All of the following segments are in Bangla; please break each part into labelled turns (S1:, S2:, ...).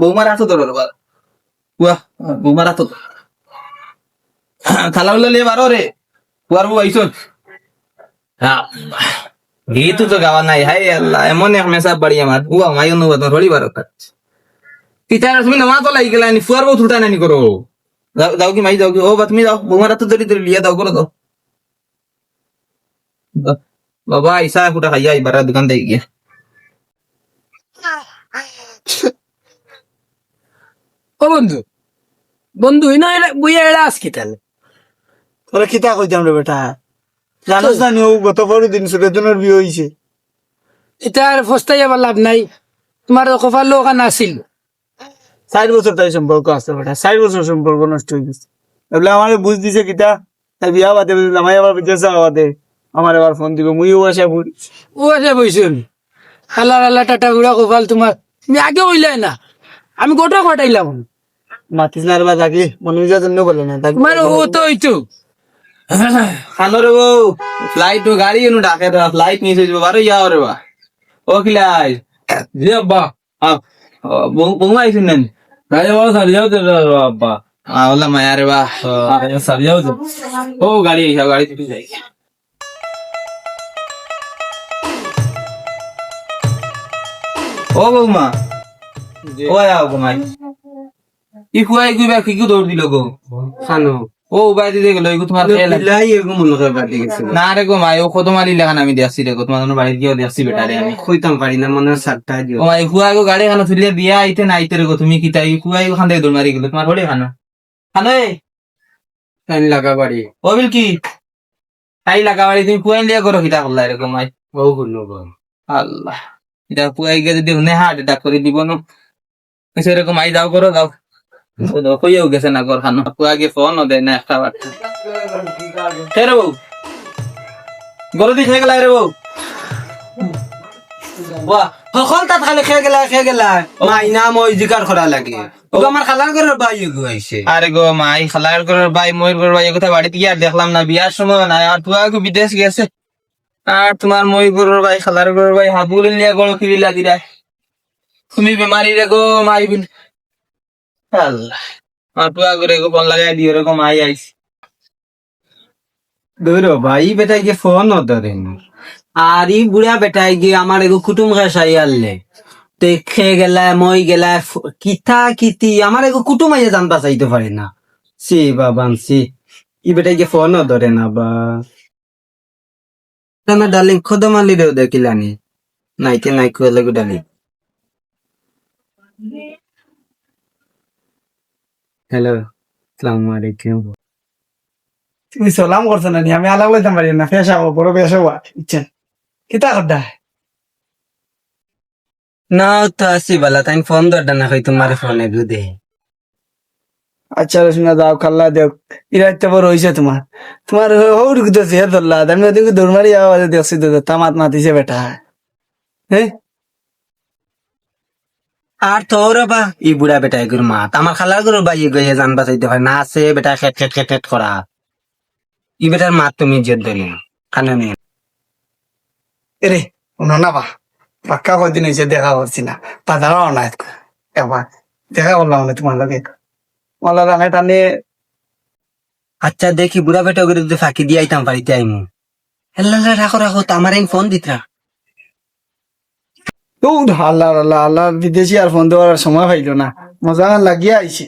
S1: বৌমার হাতে ধরো এবার বাহ বৌমার হাতে খালা বলে লে বারো রে বুয়ার বউ আইসো হ্যাঁ গীত তো গাওয়া নাই হাই আল্লাহ এমন এক মেসাব বাড়ি আমার বুয়া মাই অনুবাদ হলি বারো কাজ পিতা তুমি নামা তো লাগি গেলা নি ফুয়ার বউ ছুটা নানি করো যাও যাও কি মাই যাও কি ও বা তুমি যাও বৌমার হাতে ধরি ধরি লিয়া দাও করো দাও বাবা আইসা ফুটা খাইয়া এবার দোকান থেকে গিয়ে
S2: ও বন্ধু বন্ধু ইনো বইয়া এরা আজকে তাহলে
S3: তোরা কিতা কইতাম রে বেটা জানোস না নি ও গত পরের দিন সুরেজনের বিয়ে হইছে
S2: এটা আর ফস্তাই আবার লাভ নাই তোমার কপাল লোক নাছিল
S3: 4 বছর তাই সম্পর্ক আছে বেটা 4 বছর সম্পর্ক নষ্ট হয়ে গেছে বলে আমারে বুঝ দিছে কিতা তাই বিয়া বাদে জামাই আবার বিদেশ যাওয়া বাদে আমার আবার ফোন দিব মুইও আসা পড়ি
S2: ও আছে বইছুন আল্লাহ আল্লাহ টাটা বুড়া কপাল তোমার তুমি আগে হইলাই না আমি গোটা ঘটাইলাম
S3: মাতিস না রে বা থাকি মনে যার জন্য বলে না তাকে
S2: তোমার ও তো হইতো
S1: খানো রে বউ ফ্লাইট তো গাড়ি এনু ডাকে রে ফ্লাইট মিস হইছে বারো যাও রে বা ও কিলাই
S4: জি আব্বা
S1: বৌমা আইছেন না
S4: গাড়ি ওরা সারিয়াও দে আব্বা
S1: ওলা মায়া রে বা
S4: সারিয়াও দে
S1: ও গাড়ি আইসা গাড়ি ছুটি যাই ও বৌমা ও আয়া বৌমা ই ফুয়াই গুইবা কি দৌড় দিল গো
S4: খানো
S1: ও উবাই দিতে গেল এগু তোমার খেয়াল আছে?
S4: বিলাই এগো মনে করে বাড়ি গেছে
S1: না রে গো মাই ও কত মারি লেখান আমি দেখছি রে গো তোমার বাড়ির গিয়ে দেখছি বেটারে আমি
S4: কইতাম পারি না মনে সাতটা দিও
S1: ও মাই ফুয়া গো গাড়ি খানো তুলিয়া দিয়া আইতে না আইতে রে গো তুমি কি তাই ফুয়াই খান থেকে দৌড় মারি গেল তোমার হলে খানো খানো এ
S4: টাইম লাগা বাড়ি
S1: ও বিল কি তাই লাগা বাড়ি তুমি ফুয়াই লিয়া করো কিটা করলা রে গো মাই
S4: ও গুলো গো
S1: আল্লাহ এটা ফুয়াই গিয়ে যদি হুনে হার্ট অ্যাটাক করে দিব না সেরকম আই যাও করো যাও কইও গেছে না ঘর খানো ফুয়া গিয়ে ফোনও দেয় না একটা বার কে রে বউ গরু দি খেয়ে গেলা রে বউ বাহ
S4: সকল তাত খালি খেয়ে গেলা মাইনা মই জিকার করা লাগে ও আমার খালার ঘরের বাই গো আইছে
S1: আরে গো মাই খালার ঘরের ভাই ময়ূর ঘরের ভাই কথা বাড়িতে গিয়ে আর দেখলাম না বিয়ার সময় না আর তুই আগে বিদেশ গেছে আর তোমার ময়ূর ঘরের ভাই খালার ঘরের ভাই হাবুল লিয়া গড় খিরিলা দিরা তুমি বেমারি রে গো মাই বিন আল্লাহ আর তুই আগে গো ফোন লাগাই দিও রে গো মাই আইছি
S4: দৌড়ো ভাই বেটাই গিয়ে ফোন ধরেন আর ই বুড়া বেটাই গিয়ে আমার এগো কুটুম খাই আনলে তো খেয়ে গেলা মই গেলা কিতা কিতি আমার এগো কুটুম আইয়া জানবা চাইতে পারে না সি বাবান সি ই বেটাই গিয়ে ফোন ধরে না বা না ডার্লিং খোদা মালি রেও দেখিলানি নাইতে নাই খুলে গো ডার্লিং হ্যালো আসসালামু আলাইকুম
S3: তুমি সালাম করছো না নি আমি আলাপ লইতাম পারি না ফেসা হবো বড় ফেসা হওয়া ইচ্ছা কিতা করদা
S4: না তো আসি বালা তাই ফোন ধরটা না হয় তোমার ফোনে গুদে
S3: আচ্ছা শুনা দাও খাল্লা দেও ইরাইতে বড় হইছে তোমার তোমার হৌর গুদছে হে ধরলা আমি ওদিকে দৌড় মারি আওয়াজ দেখছি তো তামাত মাতিছে বেটা হ্যাঁ
S4: আর তোর বা ই বুড়া বেটা এগুর মাত আমার খালার গুলো বা ইয়ে গিয়ে জানবা চাইতে হয় না আছে বেটা খেট খেট খেট খেট করা ই বেটার মাত তুমি জেদ ধরি না কানে নিয়ে
S3: এরে উনো না বা পাক্কা কদিন হয়েছে দেখা করছি না পাদারাও না একবার দেখা করলাম না তোমার লগে মালা রাঙায় টানে
S4: আচ্ছা দেখি বুড়া বেটা ওগুলো যদি ফাঁকি দিয়ে আইতাম বাড়িতে আইমু হেল্লা রাখো রাখো তো আমার ফোন দিতরা
S3: ও আল্লাহ আল্লাহ আল্লাহ বিদেশি আর ফোন দেওয়ার সময় পাইল না মজা লাগিয়ে আইছে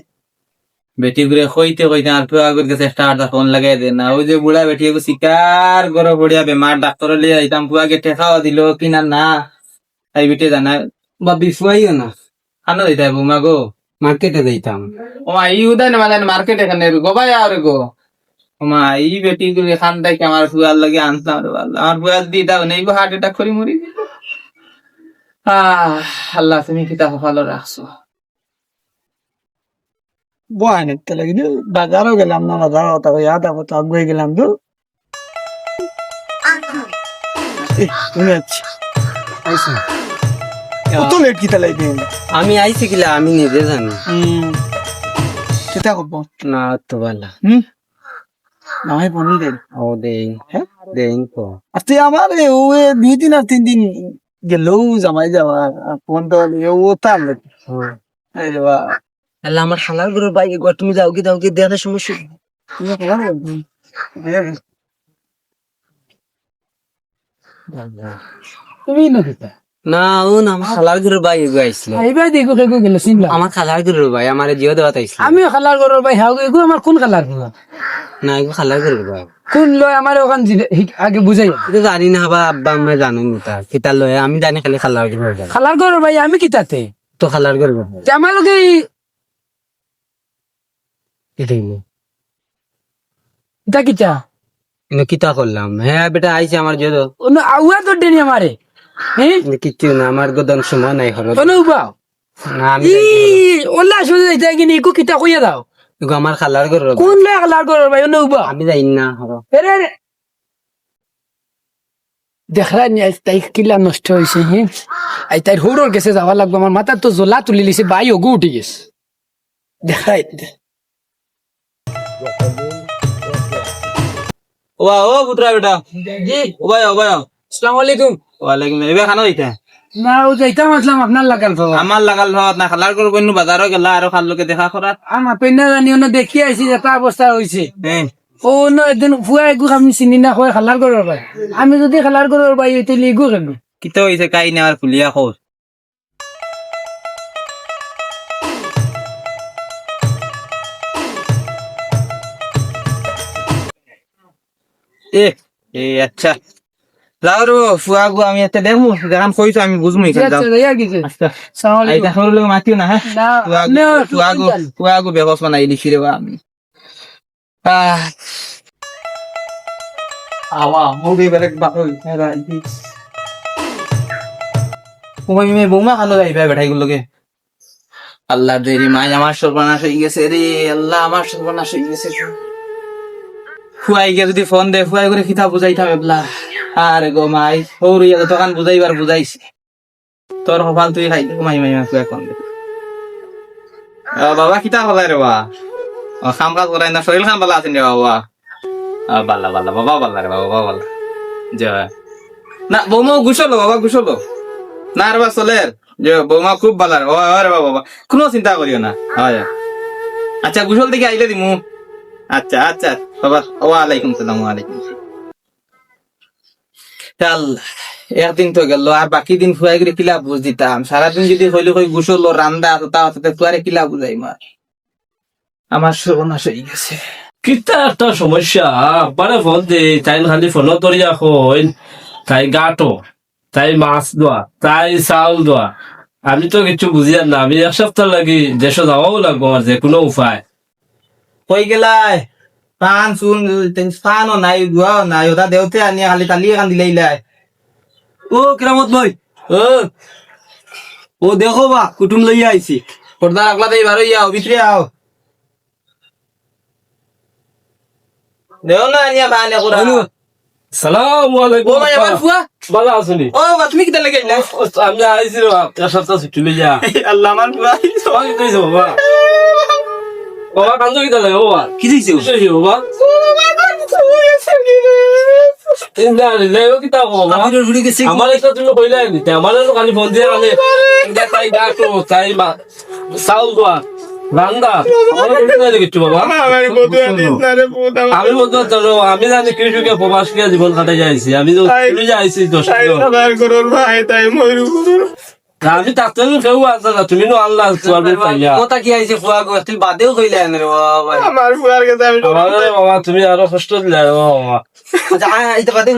S1: বেটি ঘুরে কইতে কইতে আর তুই আগে কাছে একটা আধা ফোন লাগাই দে না ওই যে বুড়া বেটি এগো শিকার গরো বড়িয়া বেমার ডাক্তার লিয়ে আইতাম পুয়াকে ঠেকাও দিল কিনা না তাই বেটে জানা
S4: বা বিফুয়াইও না
S1: খানো দিতে বুমা গো
S4: মার্কেটে দিতাম
S1: ও মা ই উদয় না মানে মার্কেট এখানে গোবাই আর গো ও মা ই বেটি গুলি খান থেকে আমার ফুয়ার লাগে আনতাম রে আল্লাহ আমার ফুয়ার দি দাও নেই গো হার্ট অ্যাটাক করে মরি আল্লাহ তুমি কিতা ভালো রাখছো
S3: বয় নিতে লাগে বাজারও গেলাম না বাজারও তা ইয়াদ আবো তো আগুয়ে গেলাম তো তুমি আচ্ছা
S4: আইসা
S3: কত লেট কিতা লাগবে
S4: আমি আইছি কিলা আমি নিজে জানি
S3: কিতা করবো
S4: না তো বালা
S3: না হয় বনি দেন
S4: ও দেই হ্যাঁ দেই তো
S3: আর তুই আমার ও 2 দিন আর 3 দিন গেলেও জামাই যাওয়া ফোন তো ও তার আরে বাহ
S4: আল্লাহ আমার খালার ঘরের ভাই একবার তুমি যাও কি দেখার সমস্যা তুমি খালার
S2: তুমি নকিতা
S4: না ও না আমার খালার ঘরের ভাই এগো আইছিল
S2: এইবার দেখো কেগো গেল চিনলা
S4: আমার খালার ঘরের ভাই আমার জিও দেওয়া আইছিল
S2: আমিও খালার ঘরের ভাই হাও এগো আমার কোন খালার ঘর
S4: না এগো খালার ঘরের ভাই
S2: কোন লয় আমার ওখান আগে বুঝাই
S4: এটা জানি না বা আব্বা আমি জানো না তা কিতা লয় আমি জানি খালি খালার ঘরের ভাই
S2: খালার ঘরের ভাই আমি কি তাতে
S4: তো খালার ঘরের ভাই
S2: আমার লগে
S4: এটাই না
S2: এটা কিটা
S4: ইনো কিতা করলাম হ্যাঁ বেটা আইছে আমার জিও
S2: আউয়া তো ডেনি আমারে হ্যাঁ
S4: কিচ্ছু না আমার গোদান সময় নাই হলো
S2: ওনো উবাও
S4: না আমি
S2: ই ওলা শুনে যাইতে গিনি ইকো কিটা কইয়া দাও
S4: এগো আমার খালার ঘরের ভাই
S2: কোন লয় খালার ঘরের ভাই ওনো উবাও
S4: আমি যাই না হলো
S2: এরে দেখরা নি আজ তাই কিলা নষ্ট হইছে হে আই তাই হুড়র গেছে যাওয়া লাগবে আমার মাথা তো জোলা তুলি লিছে বাই ওগু উঠি গেছে দেখাই
S1: ও পুত্রা বেটা
S2: জি
S1: ও ভাই
S2: আসসালামু আলাইকুম
S1: ওয়ালাইকুম এবে খানো হইতা
S2: না ও যাইতাম আসলাম আপনার লাগাল বাবা
S1: আমার লাগাল ভাত না খালার করবো বাজারও গেলা আর খাল লোকে দেখা করার
S2: আমার পেন্না জানি ওনে দেখি আইছি এটা অবস্থা হইছে
S1: হ্যাঁ
S2: ও ন একদিন ফুয়া এগু আমি চিনি না হয় খালার ঘরের ভাই আমি যদি খালার ঘরের ভাই হইতে লিগু কেন
S1: কিতো হইছে কাই না আর ফুলিয়া খোঁজ এ এ আচ্ছা যাও রে ফুয়া গো আমি এতে দেখবো দেখান কইছো আমি বুঝবো এখানে যাও
S2: যাইয়া গেছে
S1: আচ্ছা
S2: সালাম
S1: এই
S2: আলাইকুম
S1: দেখো লোক মাতিও না হ্যাঁ
S2: না
S1: ফুয়া গো বেগস বানাই লিখি রে আমি আওয়া মুভি বেরেক বাকই তুমি বৌমা খানো যাইবা বেঠাই গুলোকে আল্লাহ দেরি মাই আমার সর্বনাশ হয়ে গেছে রে আল্লাহ আমার সর্বনাশ হয়ে গেছে ফুয়াই গিয়ে যদি ফোন দে ফুয়াই করে খিতা বুঝাইতাম এবলা আরে গো মাই সৌর ইয়া দোকান বুঝাইবার বুঝাইছে তোর কপাল তুই খাই মাই মাই ফুয়া ফোন দে বাবা খিতা হলাই রে বা কাম কাজ করাই না শরীর খান বালা আছেন রে বাবা বালা বালা বাবা বালা রে বাবা বালা জয় না বৌমা গুছলো বাবা গুছলো না রে বা চলের যে বৌমা খুব বালার ও রে বাবা কোনো চিন্তা করিও না হয় আচ্ছা গুছল থেকে আইলে দিমু আচ্ছা আচ্ছা বাবা ওয়ালাইকুম সালাম ওয়ালাইকুম চাল একদিন তো গেল আর বাকি দিন ফুয়াই করে কিলা বুঝ দিতাম সারাদিন যদি হইলে কই গুছল রান্দা তাতে ফুয়ারে কিলা বুঝাই মার আমার সর্বনাশ হয়ে গেছে
S5: কিতা একটা সমস্যা আব্বারে ফোন দে তাই খালি ফোনত ধরিয়া কইন তাই গাটো তাই মাছ দোয়া তাই চাউল দোয়া আমি তো কিছু বুঝিয়ার না আমি এক সপ্তাহ লাগি দেশে যাওয়াও লাগবো আমার যে কোনো উপায়
S1: কই গেলাই পান চুন পানও নাই দুয়াও নাই ওটা দেওতে আনি খালি তালি এখান দিলাই
S4: ও কিরামত ভাই ও দেখো বা কুটুম লইয়া আইছি
S1: পর্দা আগলা দেই বারো ইয়া ভিতরে আও দেও না আনিয়া বানে করা
S5: সালাম
S1: ও
S5: আলাইকুম
S1: ভাই আমার ফুয়া
S5: ভালো আছনি
S1: ও বা তুমি কিতা লাগে না
S5: আমি আইছি রে এক সপ্তাহ ছুটি লইয়া
S1: আল্লাহ আমার ফুয়া
S5: তোমাকে কইছো বাবা বাবা কান্দ কিতা লাগে বাবা
S4: কি দিছো
S5: কি হইছে বাবা চিন্তা লেও কিতা বাবা
S4: আমি রুড়ি গেছি
S5: আমার একটা তুমি কইলাই নি আমার খালি ফোন দিয়ে আনে তাই গাটো তাই মা চাউল দোয়া রান্দা আমার কইতে কিছু বাবা আমি বলতে চলো আমি জানি কৃষকে প্রবাস কে জীবন কাটাই যাইছি আমি তো চলে যাইছি 10 আমি তাতে কেউ আসে না তুমি নো আল্লাহ তোমার পাইয়া
S4: কথা কি আইছে ফুয়া গো তুই বাদেও কইলা না রে বাবা
S5: আমার বাবা তুমি আরো কষ্ট দিলে বাবা
S4: আচ্ছা আইতে বাদে